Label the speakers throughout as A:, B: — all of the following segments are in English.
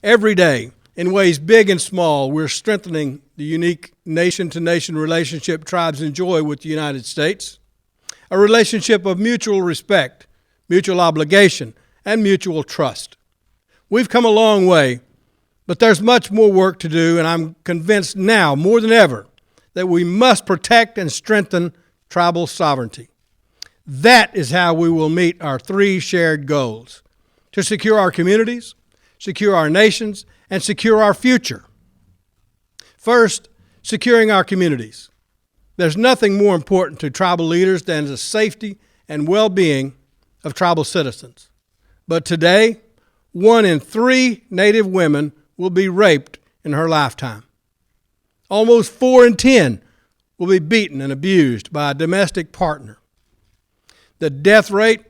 A: Every day, in ways big and small, we're strengthening the unique nation-to-nation relationship tribes enjoy with the United States, a relationship of mutual respect, mutual obligation, and mutual trust. We've come a long way, but there's much more work to do, and I'm convinced now, more than ever, that we must protect and strengthen tribal sovereignty. That is how we will meet our three shared goals: to secure our communities, secure our nations, and secure our future. First, securing our communities. There's nothing more important to tribal leaders than the safety and well-being of tribal citizens. But today, 1 in 3 Native women will be raped in her lifetime. Almost 4 in 10 will be beaten and abused by a domestic partner. The death rate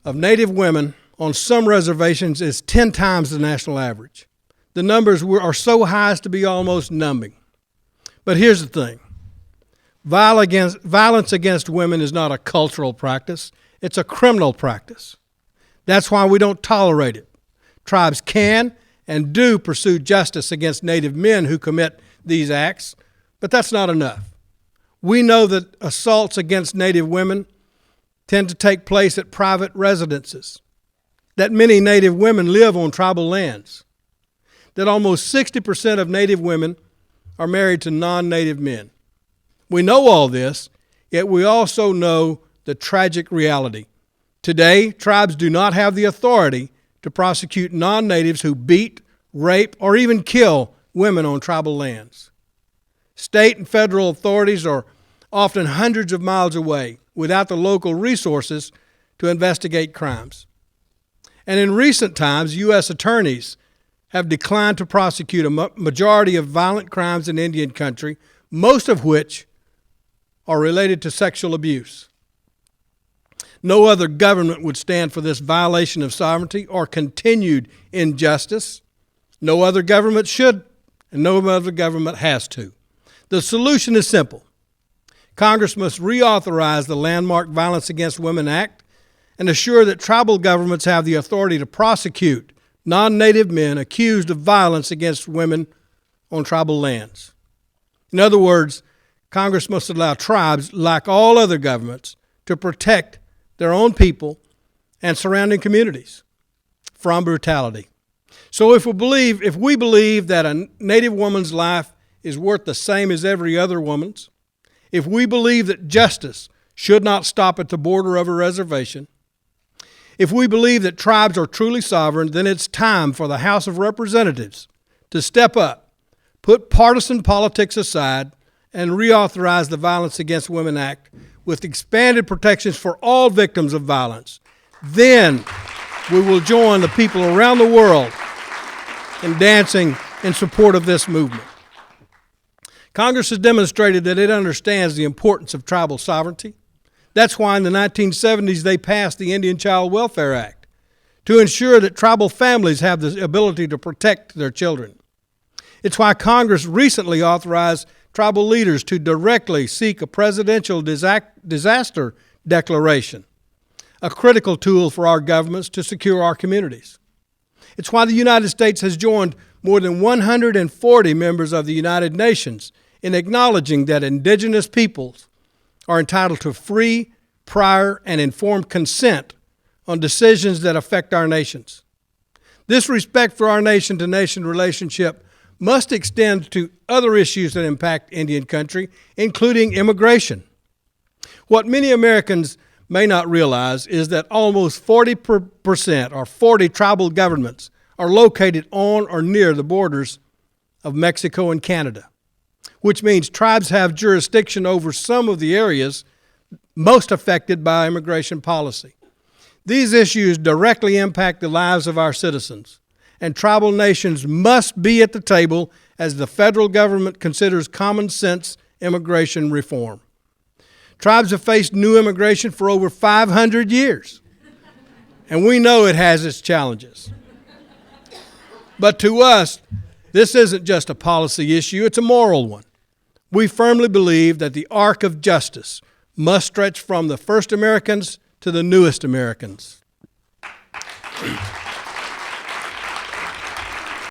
A: of Native women on some reservations is 10 times the national average. The numbers are so high as to be almost numbing. But here's the thing. Violence against women is not a cultural practice. It's a criminal practice. That's why we don't tolerate it. Tribes can and do pursue justice against Native men who commit these acts, but that's not enough. We know that assaults against Native women tend to take place at private residences, that many Native women live on tribal lands, that almost 60% of Native women are married to non-Native men. We know all this, yet we also know the tragic reality. Today, tribes do not have the authority to prosecute non-natives who beat, rape, or even kill women on tribal lands. State and federal authorities are often hundreds of miles away without the local resources to investigate crimes. And in recent times, U.S. attorneys have declined to prosecute a majority of violent crimes in Indian country, most of which are related to sexual abuse. No other government would stand for this violation of sovereignty or continued injustice. No other government should, and no other government has to. The solution is simple. Congress must reauthorize the landmark Violence Against Women Act and assure that tribal governments have the authority to prosecute non-Native men accused of violence against women on tribal lands. In other words, Congress must allow tribes, like all other governments, to protect their own people and surrounding communities from brutality. So if we believe that a Native woman's life is worth the same as every other woman's, if we believe that justice should not stop at the border of a reservation, if we believe that tribes are truly sovereign, then it's time for the House of Representatives to step up, put partisan politics aside, and reauthorize the Violence Against Women Act with expanded protections for all victims of violence. Then we will join the people around the world in dancing in support of this movement. Congress has demonstrated that it understands the importance of tribal sovereignty. That's why in the 1970s they passed the Indian Child Welfare Act to ensure that tribal families have the ability to protect their children. It's why Congress recently authorized tribal leaders to directly seek a presidential disaster declaration, a critical tool for our governments to secure our communities. It's why the United States has joined more than 140 members of the United Nations in acknowledging that indigenous peoples are entitled to free, prior, and informed consent on decisions that affect our nations. This respect for our nation-to-nation relationship must extend to other issues that impact Indian country, including immigration. What many Americans may not realize is that almost 40% or 40 tribal governments are located on or near the borders of Mexico and Canada, which means tribes have jurisdiction over some of the areas most affected by immigration policy. These issues directly impact the lives of our citizens, and tribal nations must be at the table as the federal government considers common sense immigration reform. Tribes have faced new immigration for over 500 years, and we know it has its challenges. But to us, this isn't just a policy issue, it's a moral one. We firmly believe that the arc of justice must stretch from the first Americans to the newest Americans.